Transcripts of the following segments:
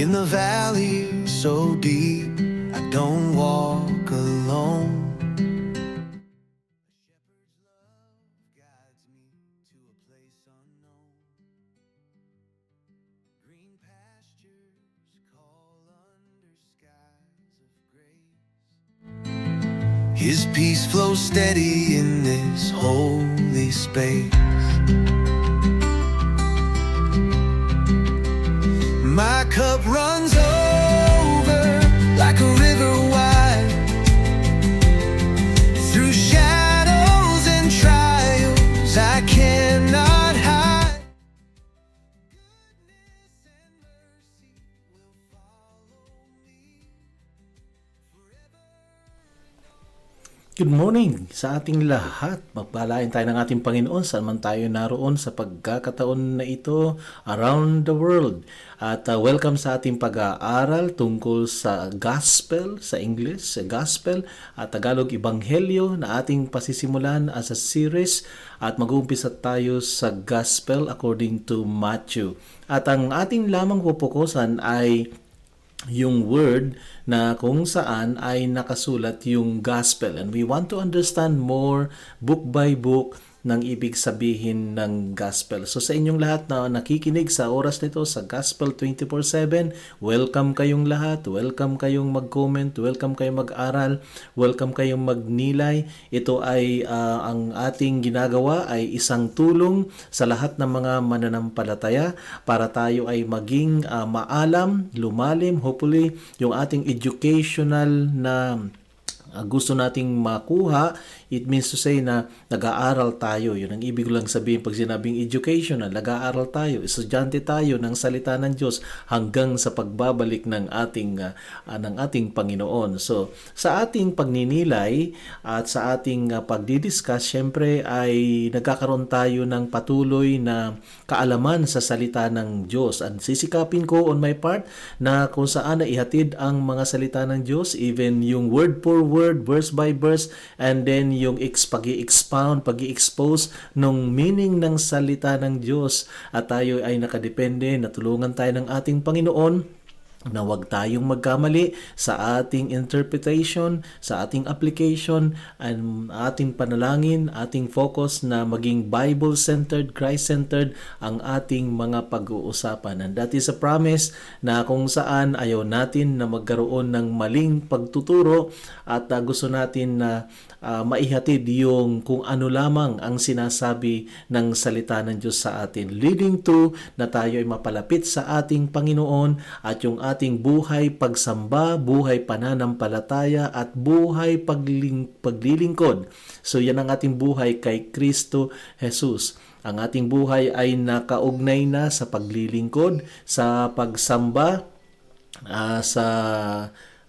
In the valley so deep, I don't walk alone. Guides me to a place unknown. Green pastures call under skies of grace. His peace flows steady in this holy space. My cup runs over like a river wide. Through shadows and trials I cannot hide. Goodness and mercy will follow me forever. Good morning sa ating lahat. Magpalain tayo ng ating Panginoon saan man tayo naroon sa pagkakataon na ito around the world. At welcome sa ating pag-aaral tungkol sa Gospel, sa English, sa Gospel at Tagalog Ebanghelyo na ating pasisimulan as a series. At mag-uumpisa tayo sa Gospel according to Matthew. At ang ating lamang pupukusan ay yung word na kung saan ay nakasulat yung gospel. And we want to understand more book by book ng ibig sabihin ng gospel. So sa inyong lahat na nakikinig sa oras nito sa Gospel 24/7, welcome kayong lahat. Welcome kayong mag-comment, welcome kayong mag-aral, welcome kayong magnilay. Ito ay ang ating ginagawa ay isang tulong sa lahat ng mga mananampalataya para tayo ay maging maalam, lumalim, hopefully yung ating educational na gusto nating makuha. It means to say na nag-aaral tayo. Yun ang ibig lang sabihin pag sinabing educational. Nag-aaral tayo. Estudyante tayo ng salita ng Diyos hanggang sa pagbabalik ng ating Panginoon. So, sa ating pagninilay at sa ating pagdidiscuss, syempre ay nagkakaroon tayo ng patuloy na kaalaman sa salita ng Diyos. At sisikapin ko on my part na kung saan na ihatid ang mga salita ng Diyos, even yung word for word, verse by verse, and then yung pag-i-expound, pag-i-expose ng meaning ng salita ng Diyos. At tayo ay nakadepende, natulungan tayo ng ating Panginoon na huwag tayong magkamali sa ating interpretation, sa ating application, and ating panalangin, ating focus na maging Bible-centered, Christ-centered ang ating mga pag-uusapan. And that is a promise na kung saan ayaw natin na magkaroon ng maling pagtuturo at gusto natin na maihatid yung kung ano lamang ang sinasabi ng salita ng Diyos sa atin, leading to na tayo ay mapalapit sa ating Panginoon at yung ating buhay pagsamba, buhay pananampalataya at buhay paglilingkod. So yan ang ating buhay kay Kristo Jesus. Ang ating buhay ay nakaugnay na sa paglilingkod, sa pagsamba, sa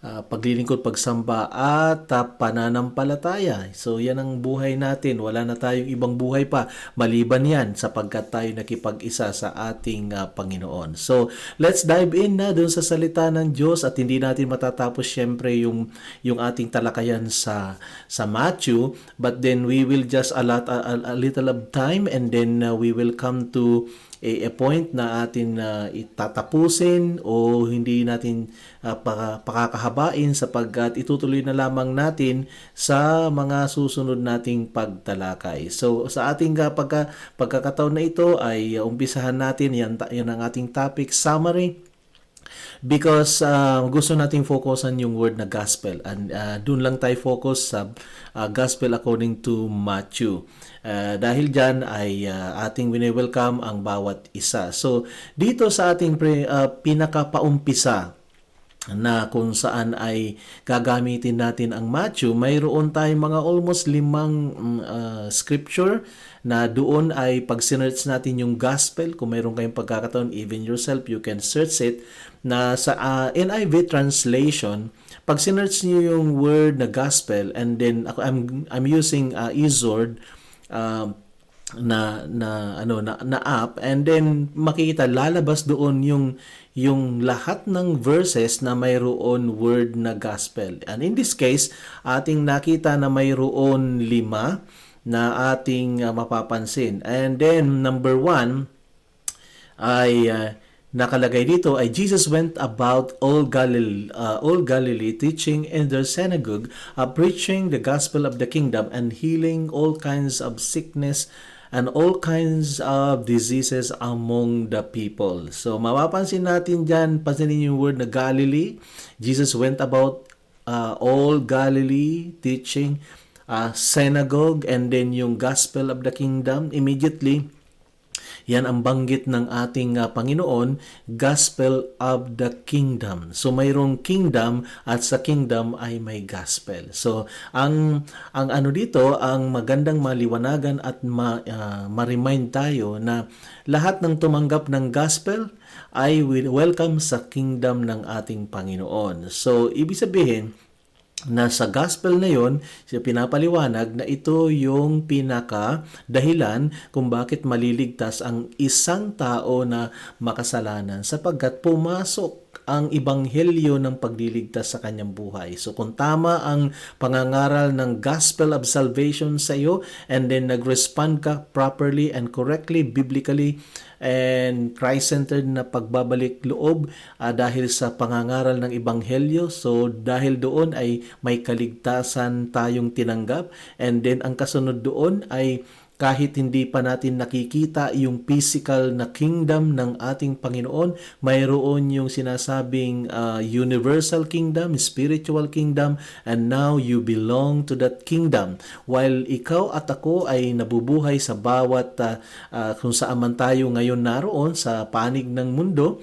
paglilingkod, pagsamba at pananampalataya. So yan ang buhay natin. Wala na tayong ibang buhay pa maliban yan sapagkat tayo nakipag-isa sa ating Panginoon. So let's dive in na doon sa salita ng Diyos at hindi natin matatapos syempre yung ating talakayan sa Matthew, but then we will just allot a little of time and then we will come to a point na atin itatapusin o hindi natin pakakahabain sapagkat itutuloy na lamang natin sa mga susunod nating pagtalakay. So sa ating pagkakataon na ito ay umpisahan natin yan ang ating topic summary. Because gusto nating focusan yung word na gospel and doon lang tayo focus sa gospel according to Matthew. Dahil dyan ay ating wini-welcome ang bawat isa. So dito sa ating pinakapaumpisa na kung saan ay gagamitin natin ang Matthew, mayroon tayong mga almost 5 scripture na doon ay pag sinearch natin yung gospel, kung mayroon kayong pagkakataon, even yourself, you can search it, na sa NIV translation, pag sinearch niyo yung word na gospel, and then I'm using eZord, na app, and then makikita lalabas doon yung lahat ng verses na mayroon word na gospel. And in this case, ating nakita na mayroon 5 na ating mapapansin. And then number 1 ay nakalagay dito ay Jesus went about all Galilee teaching in their synagogue, preaching the gospel of the kingdom and healing all kinds of sickness and all kinds of diseases among the people. So mapapansin natin dyan, pansinin yung word na Galilee. Jesus went about all Galilee teaching synagogue, and then yung gospel of the kingdom immediately. Yan ang banggit ng ating Panginoon, gospel of the kingdom. So mayroong kingdom at sa kingdom ay may gospel. So ang ano dito, ang magandang maliwanagan at ma-remind tayo na lahat ng tumanggap ng gospel ay welcome sa kingdom ng ating Panginoon. So ibig sabihin, na sa gospel na yon, siya pinapaliwanag na ito yung pinaka dahilan kung bakit maliligtas ang isang tao na makasalanan, sapagkat pumasok ang ibanghelyo ng pagliligtas sa kanyang buhay. So kung tama ang pangangaral ng gospel of salvation sa iyo, and then nag-respond ka properly and correctly, biblically, and Christ-centered na pagbabalik loob dahil sa pangangaral ng Ebanghelyo. So dahil doon ay may kaligtasan tayong tinanggap, and then ang kasunod doon ay kahit hindi pa natin nakikita yung physical na kingdom ng ating Panginoon, mayroon yung sinasabing universal kingdom, spiritual kingdom, and now you belong to that kingdom. While ikaw at ako ay nabubuhay sa bawat kung saan man tayo ngayon naroon sa panig ng mundo,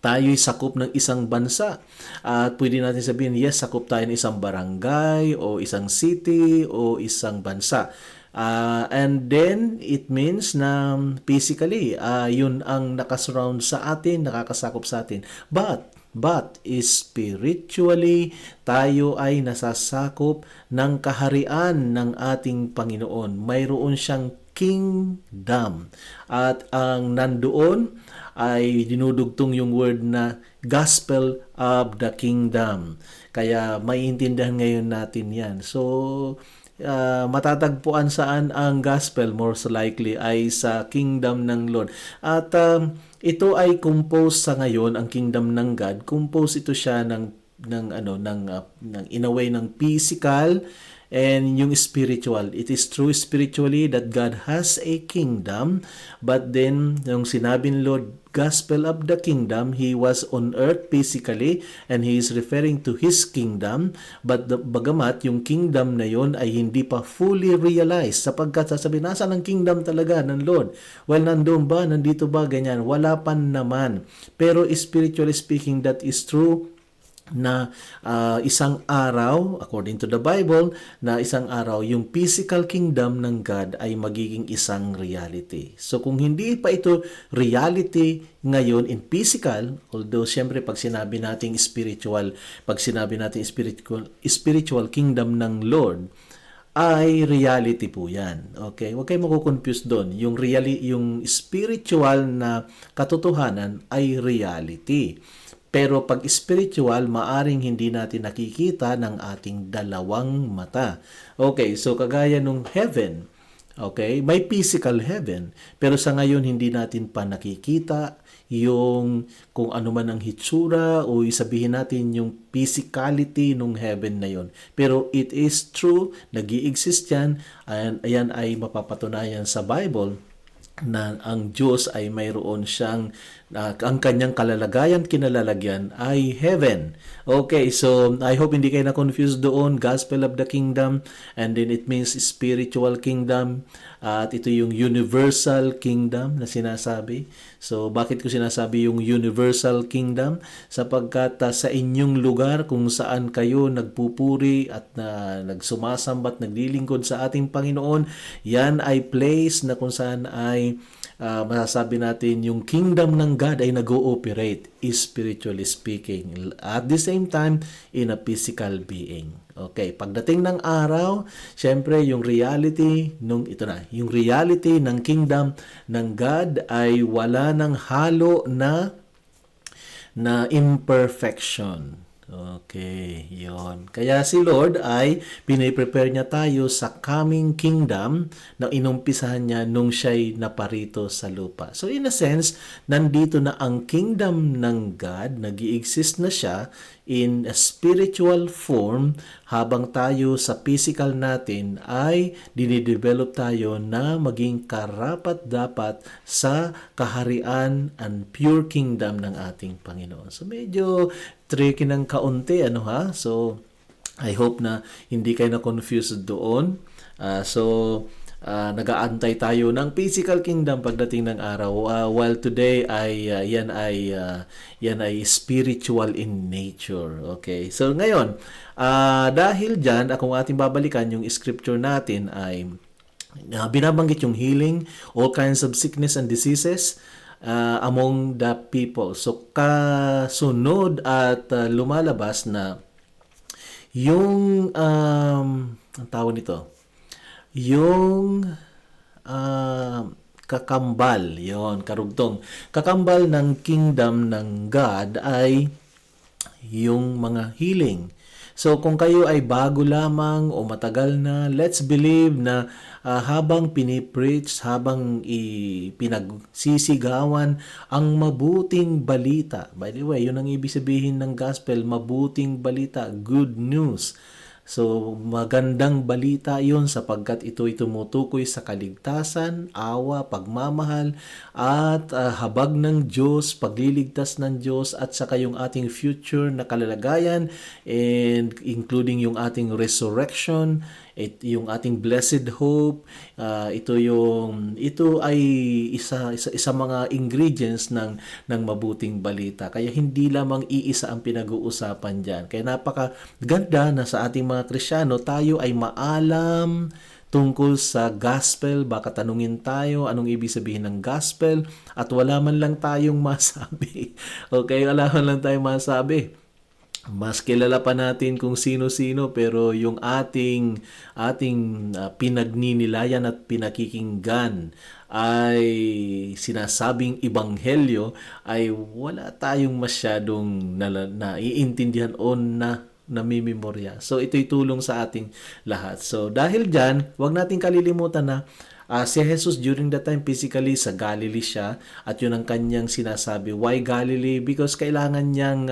tayo'y sakop ng isang bansa. At pwede natin sabihin, yes, sakop tayo ng isang barangay o isang city o isang bansa. And then, it means na physically, yun ang nakasurround sa atin, nakakasakop sa atin. But spiritually, tayo ay nasasakop ng kaharian ng ating Panginoon. Mayroon siyang kingdom. At ang nandoon ay dinudugtong yung word na gospel of the kingdom. Kaya maiintindihan ngayon natin yan. So, matatagpuan saan ang gospel? Most likely ay sa kingdom ng Lord. At ito ay composed sa ngayon, ang kingdom ng God. Composed ito siya ng in a way ng physical and yung spiritual. It is true spiritually that God has a kingdom, but then yung sinabi ni Lord, gospel of the kingdom, He was on earth physically and He is referring to His kingdom, but bagamat yung kingdom na yon ay hindi pa fully realized, sapagkat sasabihin, nasa ng kingdom talaga ng Lord? Well, nandoon ba? Nandito ba? Ganyan. Wala pa naman. Pero spiritually speaking, that is true, na isang araw, according to the Bible, na isang araw, yung physical kingdom ng God ay magiging isang reality. So kung hindi pa ito reality ngayon in physical, although siyempre pag sinabi nating spiritual kingdom ng Lord, ay reality po yan. Okay? Huwag kayo makukonfuse doon. Yung spiritual na katotohanan ay reality. Pero pag spiritual, maaring hindi natin nakikita ng ating dalawang mata. Okay, so kagaya nung heaven, okay, may physical heaven, pero sa ngayon hindi natin pa nakikita yung kung ano man ang hitsura o sabihin natin yung physicality ng heaven na yon. Pero it is true, nag-i-exist yan, ayan ay mapapatunayan sa Bible na ang Diyos ay mayroon siyang ang kanyang kinalalagyan ay heaven. Okay, so I hope hindi kayo na-confuse doon. Gospel of the kingdom, and then it means spiritual kingdom, at ito yung universal kingdom na sinasabi. So bakit ko sinasabi yung universal kingdom? Sapagkat sa inyong lugar kung saan kayo nagpupuri at nagsumasambat, naglilingkod sa ating Panginoon, yan ay place na kung saan ay masasabi natin yung kingdom ng God ay nag-ooperate spiritually speaking, at the same time in a physical being. Okay, pagdating ng araw, syempre yung reality yung reality ng kingdom ng God ay wala ng halo na imperfection. Okay, yon. Kaya si Lord ay piniprepare niya tayo sa coming kingdom na inumpisahan niya nung siya'y naparito sa lupa. So in a sense, nandito na ang kingdom ng God, nag-i-exist na siya in a spiritual form habang tayo sa physical natin ay dinidevelop tayo na maging karapat-dapat sa kaharian and pure kingdom ng ating Panginoon. So medyo tricky ng kaunti, ano ha? So, I hope na hindi kayo na-confused doon. Nag-aantay tayo ng physical kingdom pagdating ng araw. While today ay yan ay spiritual in nature. Okay. So ngayon, dahil diyan, akong ating babalikan yung scripture natin ay binabanggit yung healing, all kinds of sickness and diseases among the people. So, kasunod at lumalabas na yung, ang tawag nito, yung kakambal, yon karugtong. Kakambal ng kingdom ng God ay yung mga healing. So kung kayo ay bago lamang o matagal na, let's believe na habang pinipreach, habang pinagsisigawan ang mabuting balita. By the way, yun ang ibig sabihin ng gospel, mabuting balita, good news. So, magandang balita yun sapagkat ito'y tumutukoy sa kaligtasan, awa, pagmamahal, at habag ng Diyos, pagliligtas ng Diyos, at saka yung ating future na kalalagayan, and including yung ating resurrection, yung ating blessed hope. Ito ay isa mga ingredients ng mabuting balita. Kaya hindi lamang iisa ang pinag-uusapan diyan. Kaya napakaganda na sa ating mga Kristiyano tayo ay maalam tungkol sa gospel. Baka tanungin tayo anong ibig sabihin ng gospel at wala man lang tayong masabi. Okay, wala man lang tayong masabi. Mas kilala pa natin kung sino-sino, pero yung ating pinagninilayan at pinakikinggan ay sinasabing ibanghelyo ay wala tayong masyadong naiintindihan o namimemorya. So ito'y tulong sa ating lahat. So dahil dyan, huwag nating kalilimutan na si Jesus during that time physically sa Galilee siya, at yun ang kanyang sinasabi. Why Galilee? Because kailangan niyang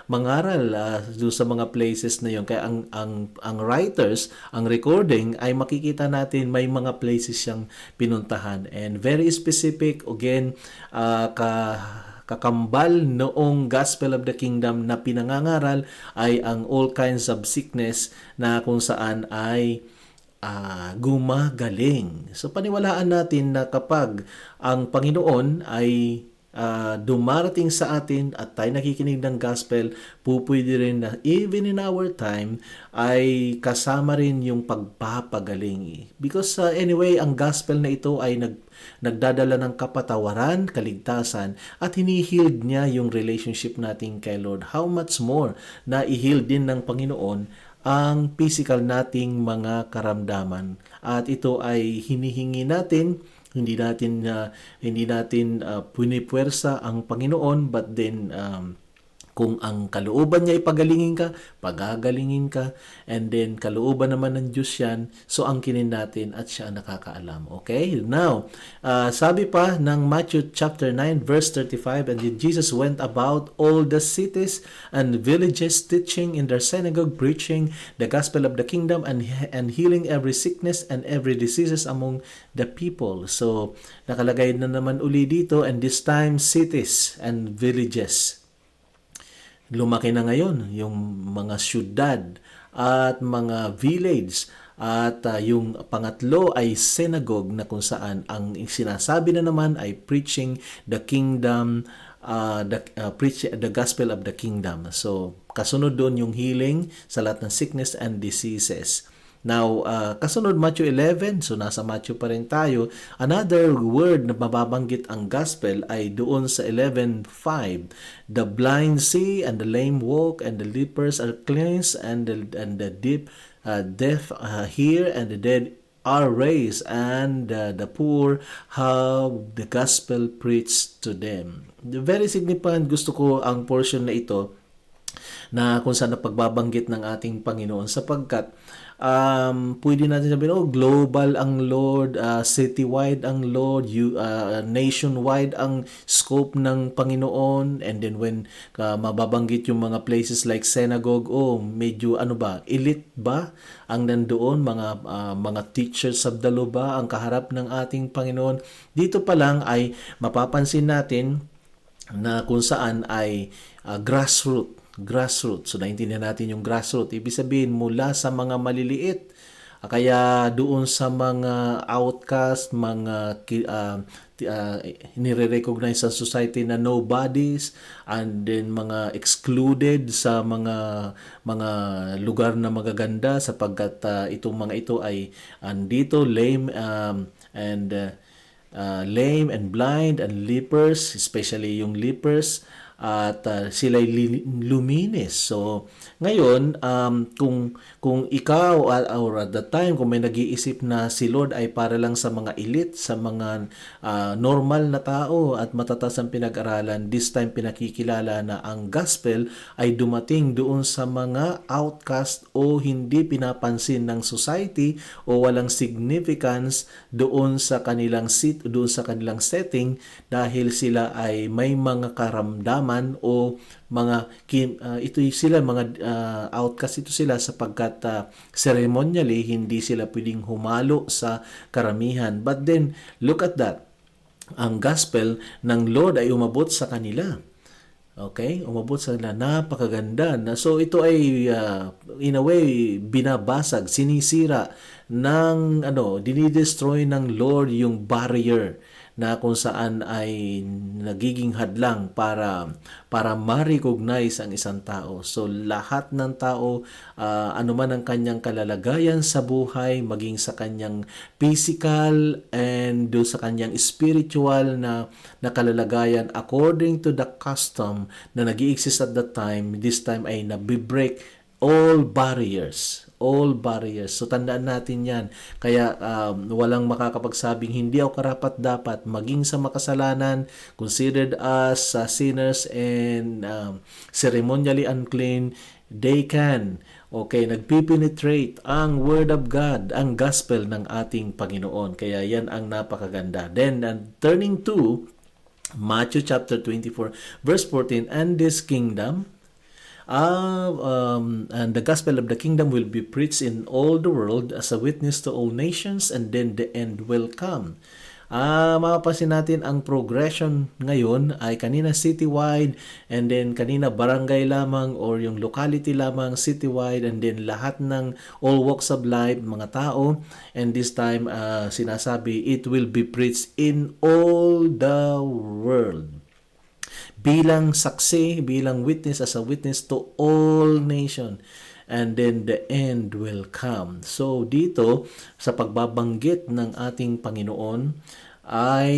mangaral doon sa mga places na yun. Kaya ang writers, ang recording ay makikita natin may mga places siyang pinuntahan, and very specific. Again, kakambal noong Gospel of the Kingdom na pinangangaral ay ang all kinds of sickness na kung saan ay gumagaling. So paniwalaan natin na kapag ang Panginoon ay dumarating sa atin at tayo nakikinig ng gospel, pupwede rin na even in our time ay kasama rin yung pagpapagaling. Because anyway, ang gospel na ito ay nagdadala ng kapatawaran, kaligtasan, at hinihealed niya yung relationship natin kay Lord. How much more na i-heal din ng Panginoon ang physical nating mga karamdaman, at ito ay hinihingi natin. Hindi natin punipuwersa ang Panginoon, but then kung ang kalooban niya ipagalingin ka, pagagalingin ka, and then kalooban naman ng Diyos yan, so angkinin natin at siya ang nakakaalam. Okay? Now, sabi pa ng Matthew chapter 9 verse 35, and Jesus went about all the cities and villages, teaching in their synagogue, preaching the gospel of the kingdom, and healing every sickness and every diseases among the people. So, nakalagay na naman uli dito, and this time cities and villages. Lumaki na ngayon yung mga syudad at mga village, at yung pangatlo ay synagogue na kung saan ang sinasabi na naman ay preaching the kingdom, preach the gospel of the kingdom. So kasunod doon yung healing sa lahat ng sickness and diseases. Now, kasunod Matthew 11, so nasa Matthew pa rin tayo. Another word na mababanggit ang gospel ay doon sa 11:5. The blind see, and the lame walk, and the lepers are cleansed, and the deaf hear, and the dead are raised, and the poor have the gospel preached to them. Very significant, gusto ko ang portion na ito na kung saan napagbabanggit ng ating Panginoon sapagkat pwede natin sabihin, oh, global ang Lord, citywide ang Lord, nationwide ang scope ng Panginoon. And then when mababanggit yung mga places like synagogue, oh, medyo ano ba, elite ba ang nandoon, mga teachers of the law ba ang kaharap ng ating Panginoon? Dito pa lang ay mapapansin natin na kung saan ay grassroots. So, naintindihan natin yung grassroots. Ibig sabihin, mula sa mga maliliit, kaya doon sa mga outcast, mga nire-recognize sa society na nobodies, and then mga excluded sa mga lugar na magaganda sapagkat itong mga ito ay andito, lame and blind and lepers, especially yung lepers, at sila'y luminis. So, ngayon, kung ikaw or at that time, kung may nag-iisip na si Lord ay para lang sa mga elite, sa mga normal na tao at matatas ang pinag-aralan, this time pinakikilala na ang gospel ay dumating doon sa mga outcast o hindi pinapansin ng society o walang significance doon sa kanilang setting dahil sila ay may mga karamdaman o mga outcast ito sila sapagkat ceremonially hindi sila pwedeng humalo sa karamihan. But then look at that, ang gospel ng Lord ay umabot sa kanila. Okay? Umabot sa kanila. Napakaganda. So ito ay in a way binabasag, sinisira ng dinidestroy ng Lord yung barrier na kung saan ay nagiging hadlang para ma-recognize ang isang tao. So lahat ng tao, anuman ang kanyang kalalagayan sa buhay, maging sa kanyang physical and do sa kanyang spiritual na kalalagayan according to the custom na nag-i-exist at that time, this time ay nabibreak all barriers. So, tandaan natin yan. Kaya, walang makakapagsabing hindi ako karapat-dapat maging sa makasalanan, considered as sinners and ceremonially unclean. They can. Okay, nagpipenetrate ang Word of God, ang Gospel ng ating Panginoon. Kaya yan ang napakaganda. Then, turning to Matthew chapter 24, verse 14, and this kingdom, and the gospel of the kingdom will be preached in all the world as a witness to all nations, and then the end will come. Mapapansin natin ang progression ngayon ay kanina citywide, and then kanina barangay lamang or yung locality lamang citywide, and then lahat ng all walks of life, mga tao, and this time sinasabi it will be preached in all the world. Bilang saksi, bilang witness, as a witness to all nation. And then the end will come. So dito, sa pagbabanggit ng ating Panginoon, ay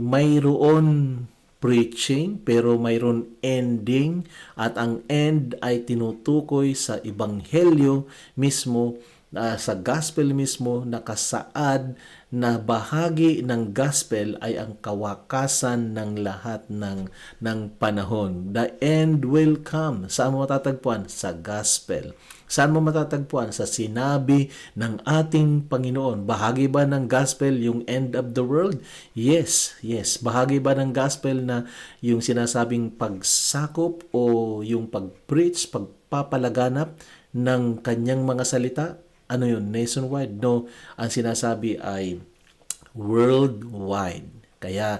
mayroon preaching, pero mayroon ending, at ang end ay tinutukoy sa Ebanghelyo mismo, sa gospel mismo, nakasaad na bahagi ng gospel ay ang kawakasan ng lahat ng panahon. The end will come. Saan mo matatagpuan? Sa gospel. Saan mo matatagpuan? Sa sinabi ng ating Panginoon. Bahagi ba ng gospel yung end of the world? Yes. Bahagi ba ng gospel na yung sinasabing pagsakop o yung pag-preach, pagpapalaganap ng kanyang mga salita? Ano yun? Nationwide? No. Ang sinasabi ay worldwide. Kaya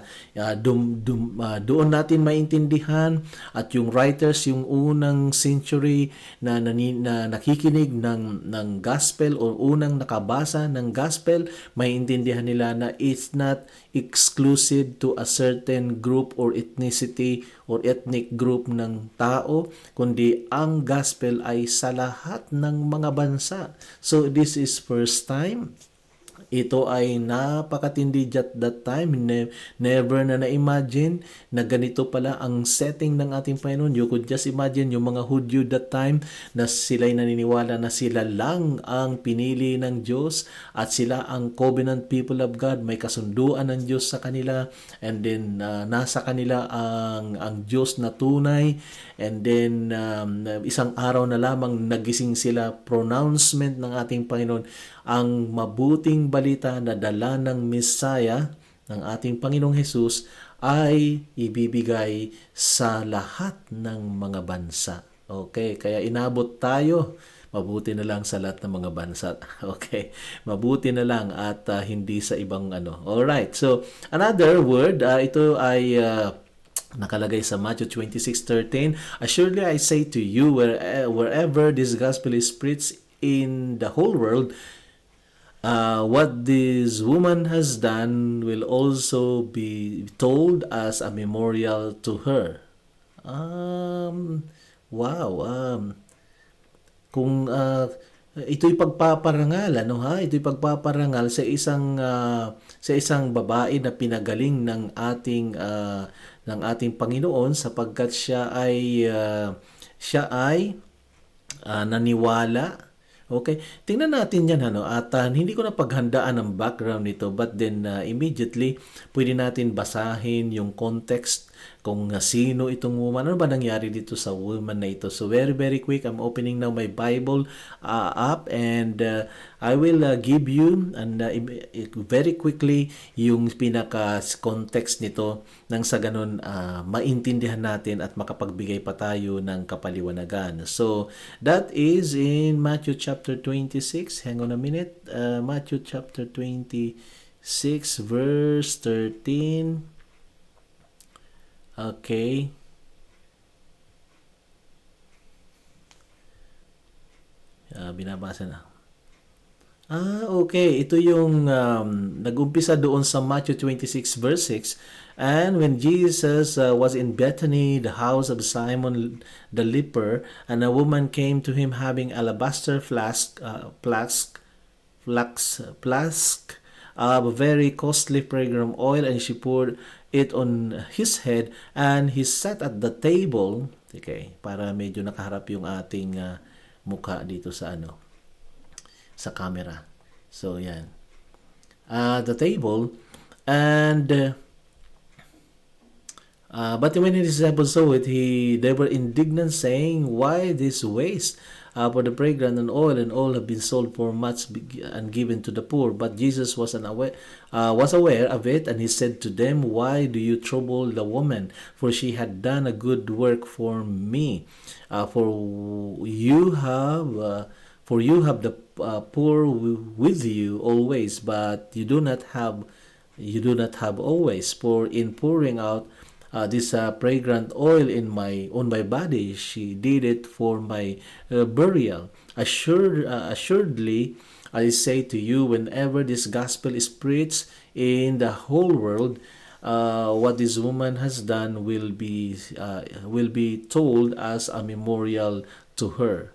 doon natin maintindihan, at yung writers, yung unang century na nakikinig ng gospel o unang nakabasa ng gospel, maintindihan nila na it's not exclusive to a certain group or ethnicity or ethnic group ng tao, kundi ang gospel ay sa lahat ng mga bansa. So this is first time Ito ay napakatindi at that time. Never na na-imagine na ganito pala ang setting ng ating Panginoon. You could just imagine yung mga Hudyo that time na sila'y naniniwala na sila lang ang pinili ng Diyos at sila ang covenant people of God. May kasunduan ng Diyos sa kanila, and then nasa kanila ang Diyos na tunay, and then isang araw na lamang nagising sila. Pronouncement ng ating Panginoon, ang mabuting balita na dala ng Messiah, ng ating Panginoong Hesus, ay ibibigay sa lahat ng mga bansa. Okay, kaya inabot tayo. Mabuti na lang sa lahat ng mga bansa. Okay, mabuti na lang at hindi sa ibang ano. Alright, so another word, ito ay nakalagay sa Matthew 26:13. Assuredly I say to you, wherever this gospel is preached in the whole world, what this woman has done will also be told as a memorial to her. Wow. Kung ito'y pagpaparangal, ano ha? Ito'y pagpaparangal sa isang babae na pinagaling ng ating Panginoon, sapagkat siya ay naniwala. Okay, tingnan natin yan at hindi ko na paghandaan ang background nito, but then immediately pwede natin basahin yung context kung sino itong woman. Ano ba nangyari dito sa woman na ito? So very very quick, I'm opening now my Bible up, and I will give you very quickly yung pinaka-context nito, nang sa ganun maintindihan natin at makapagbigay pa tayo ng kapaliwanagan. So that is in Matthew chapter 26. Hang on a minute. Matthew chapter 26 verse 13. Okay. Binabasa na. Okay. Ito yung nag-umpisa doon sa Matthew 26 verse 6. And when Jesus was in Bethany, the house of Simon the leper, and a woman came to him having alabaster flask of very costly fragrant oil, and she poured it on his head, and he sat at the table. Okay, para medyo nakaharap yung ating mukha dito sa sa camera. So yan, the table, and but when his disciples saw it, they were indignant, saying, "Why this waste? For the fragrant and oil have been sold for much and given to the poor." But Jesus was aware of it, and he said to them, "Why do you trouble the woman? For she had done a good work for me. For you have the poor with you always, but you do not have always. For in pouring out this fragrant oil on my body, she did it for my burial. Assuredly, I say to you, whenever this gospel is preached in the whole world, what this woman has done will be told as a memorial to her."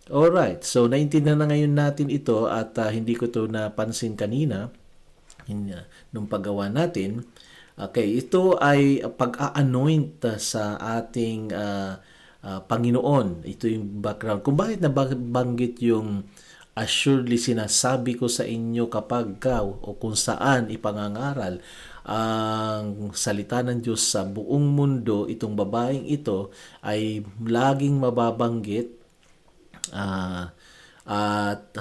Alright, so naintindihan na ngayon natin ito, at hindi ko to napansin kanina nung paggawa natin. Okay, ito ay pag-a-anoint sa ating Panginoon. Ito yung background. Kung bakit nabanggit yung assuredly, sinasabi ko sa inyo kapag o kung saan ipangangaral ang salita ng Diyos sa buong mundo, itong babaeng ito ay laging mababanggit at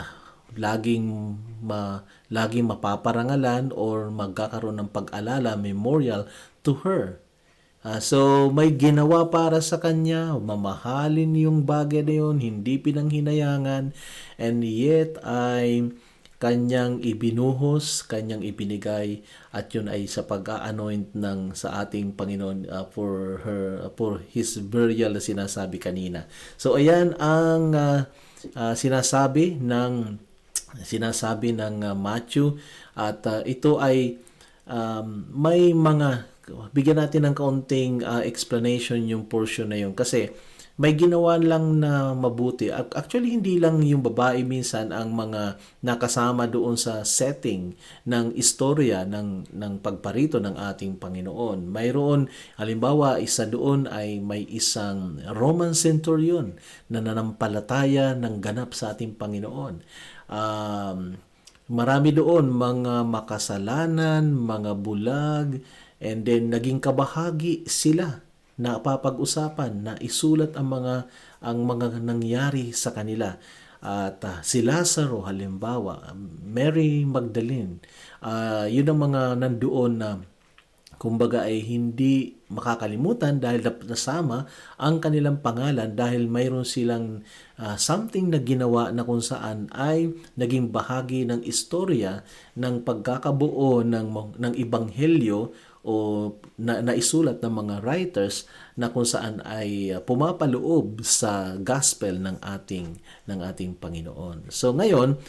laging mapaparangalan or magkakaroon ng pag-alala, memorial to her. So may ginawa para sa kanya, mamahalin yung bagay na yun, hindi pinanghinayangan, and yet ay kanyang ibinuhos, kanyang ibinigay, at yun ay sa pag-a-anoint sa ating Panginoon for his burial na sinasabi kanina. So ayan ang sinasabi ng Matthew, at ito ay may mga bigyan natin ng kaunting explanation yung portion na yun, kasi may ginawa lang na mabuti. Actually, hindi lang yung babae minsan ang mga nakasama doon sa setting ng istorya ng pagparito ng ating Panginoon. Mayroon, halimbawa, isa doon ay may isang Roman centurion na nanampalataya ng ganap sa ating Panginoon. Marami doon mga makasalanan, mga bulag, and then naging kabahagi sila na papag-usapan na isulat ang mga nangyari sa kanila. At si Lazaro halimbawa, Mary Magdalene, yun ang mga nandoon na kumbaga ay hindi makakalimutan dahil nasama ang kanilang pangalan dahil mayroon silang something na ginawa na kung saan ay naging bahagi ng istorya ng pagkakabuo ng ebanghelyo o naisulat ng mga writers na kung saan ay pumapaloob sa gospel ng ating Panginoon. So ngayon,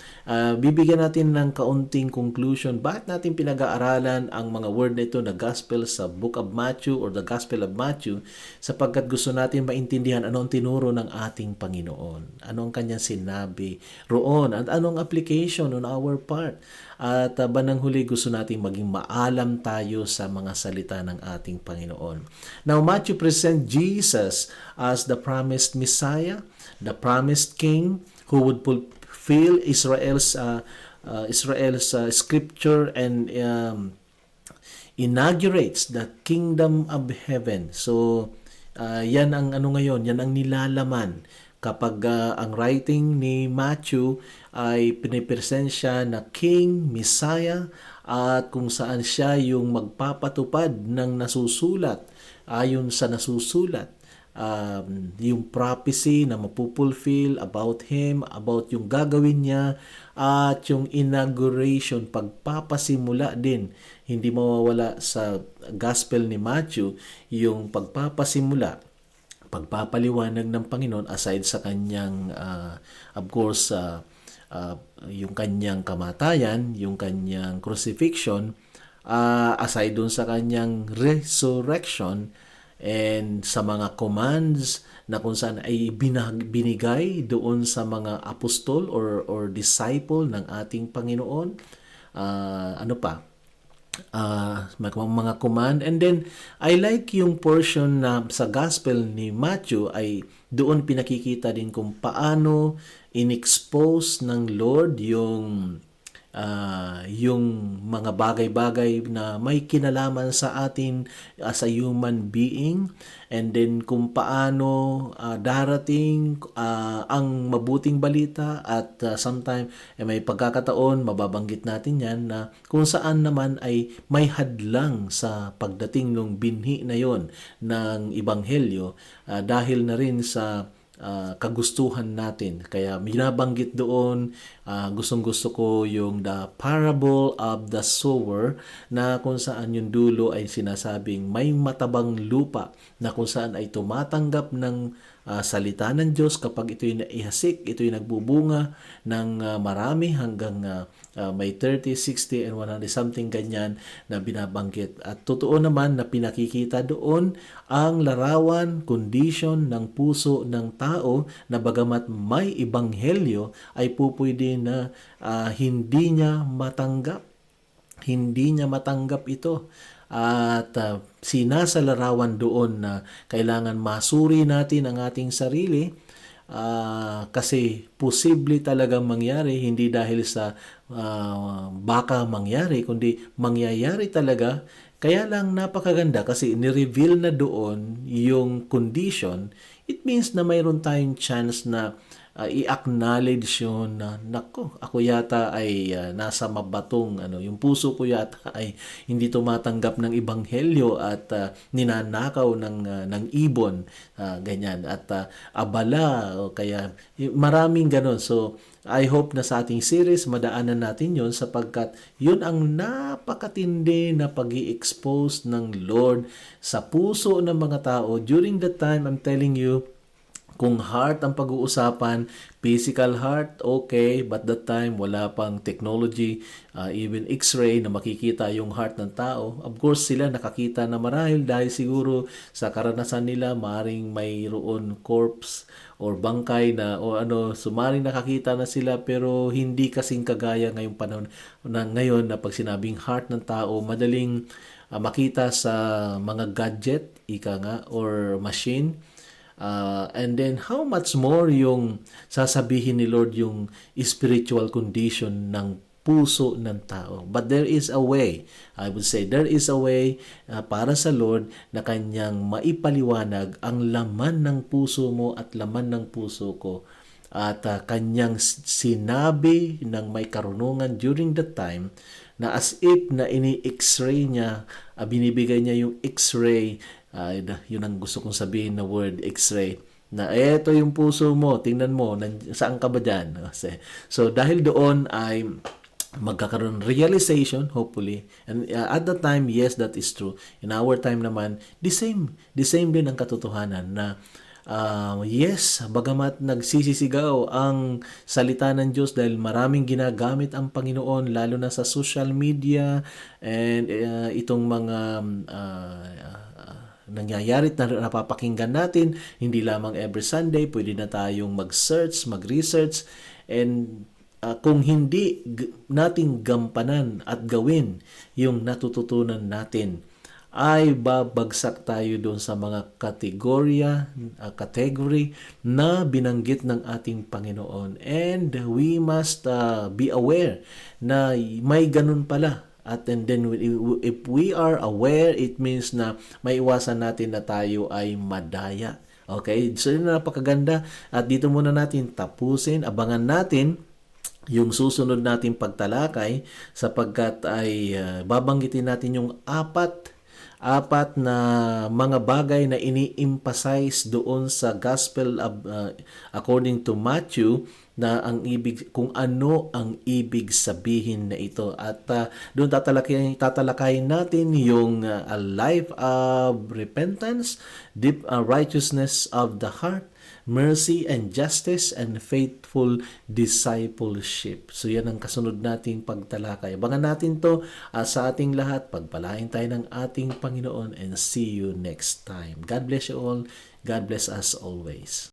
bibigyan natin ng kaunting conclusion bakit natin pinag-aaralan ang mga word na ito na gospel sa Book of Matthew or the Gospel of Matthew, sapagkat gusto natin maintindihan ano ang tinuro ng ating Panginoon, ano ang kanyang sinabi roon, at anong application on our part. At bandang huli, gusto natin maging maalam tayo sa mga salita ng ating Panginoon. Now, Matthew presents Jesus as the promised Messiah, the promised King who would fulfill Israel's scripture and inaugurates the kingdom of heaven. So, yan ang ngayon, yan ang nilalaman kapag ang writing ni Matthew ay pinipresent siya na King, Messiah, at kung saan siya yung magpapatupad ng nasusulat ayon sa nasusulat. Yung prophecy na mapupulfill about Him, about yung gagawin niya, at yung inauguration, pagpapasimula din. Hindi mawawala sa Gospel ni Matthew yung pagpapasimula, pagpapaliwanag ng Panginoon aside sa kanyang, of course, yung kanyang kamatayan, yung kanyang crucifixion, aside dun sa kanyang resurrection, and sa mga commands na kung saan ay binigay doon sa mga apostol or disciple ng ating Panginoon. Ano pa? Mga command. And then, I like yung portion na sa Gospel ni Matthew ay doon pinakikita din kung paano in-expose ng Lord yung mga bagay-bagay na may kinalaman sa atin as a human being, and then kung paano darating ang mabuting balita, at sometime may pagkakataon, mababanggit natin yan, na kung saan naman ay may hadlang sa pagdating ng binhi na yon ng Ebanghelyo dahil na rin sa kagustuhan natin. Kaya binabanggit doon, gustong-gusto ko yung the parable of the sower, na kung saan yung dulo ay sinasabing may matabang lupa na kung saan ay tumatanggap ng salita ng Diyos. Kapag ito'y naihasik, ito'y nagbubunga ng marami hanggang may 30, 60, and 100 something ganyan na binabanggit. At totoo naman na pinakikita doon ang larawan, condition ng puso ng tao na bagamat may ebanghelyo ay pupwede na hindi niya matanggap. Hindi niya matanggap ito. At sinasa larawan doon na kailangan masuri natin ang ating sarili, kasi posible talagang mangyari, hindi dahil sa baka mangyari, kundi mangyayari talaga. Kaya lang napakaganda kasi ni-reveal na doon yung condition. It means na mayroon tayong chance na i-acknowledge yun na, nako, ako yata ay nasa mabatong, yung puso ko yata ay hindi tumatanggap ng ebanghelyo at ninanakaw ng ibon, ganyan, at abala, o kaya maraming ganon. So, I hope na sa ating series, madaanan natin yon, sapagkat yun ang napakatindi na pag-i-expose ng Lord sa puso ng mga tao. During that time, I'm telling you, Kung heart ang pag-uusapan, physical heart, okay, but that time wala pang technology, even X-ray na makikita yung heart ng tao. Of course, sila nakakita na marahil dahil siguro sa karanasan nila, maring mayroon corpse or bangkay na o ano, sumaring nakakita na sila pero hindi kasing kagaya ngayong panahon na ngayon na pag sinabing heart ng tao, madaling makita sa mga gadget, ika nga, or machine. And then how much more yung sasabihin ni Lord yung spiritual condition ng puso ng tao. But there is a way, I would say, there is a way para sa Lord na kanyang maipaliwanag ang laman ng puso mo at laman ng puso ko. At kanyang sinabi ng may karunungan during that time na as if na ini-x-ray niya, binibigay niya yung x-ray. Yun ang gusto kong sabihin na word, x-ray. Na eto yung puso mo, tingnan mo, saan ka ba dyan? So dahil doon ay magkakaroon realization, hopefully. And at that time, yes, that is true. In our time naman, the same din ang katotohanan na yes, bagamat nagsisisigaw ang salita ng Diyos dahil maraming ginagamit ang Panginoon lalo na sa social media and itong mga nangyayari na napapakinggan natin, hindi lamang every Sunday, pwede na tayong mag-search, mag-research, and kung hindi natin gampanan at gawin yung natututunan natin, ay babagsak tayo doon sa mga category na binanggit ng ating Panginoon. And we must be aware na may ganun pala. At and then if we are aware, it means na maiwasan natin na tayo ay madaya. Okay? So yun na napakaganda. At dito muna natin tapusin. Abangan natin yung susunod nating pagtalakay sapagkat ay babanggitin natin yung apat na mga bagay na ini-emphasize doon sa Gospel according to Matthew na kung ano ang ibig sabihin na ito. At doon tatalakayin natin yung a life of repentance, deep righteousness of the heart, mercy and justice, and faithful discipleship. So yan ang kasunod nating pagtalakay. Abangan natin to sa ating lahat. Pagpalain tayo ng ating Panginoon and see you next time. God bless you all. God bless us always.